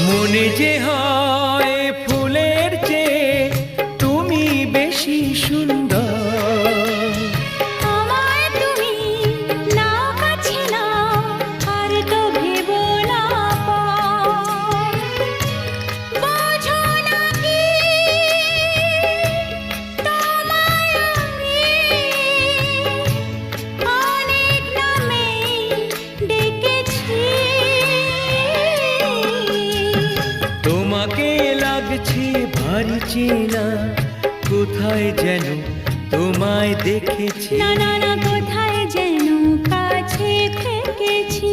মনে যে হয় ফুলের চেয়ে তুমি বেশি সুন্দর। আমায় তুমি না কাছে নাও, আর তো ভেবো না পর। বোঝো না কি তোমায় আমি অনেক নামে ডেকেছি। তোমাকে লাগছে ভারী চেনা, কোথায় যেন তোমায় দেখেছি। না না না, কোথায় যেন কাছে থেকেছি।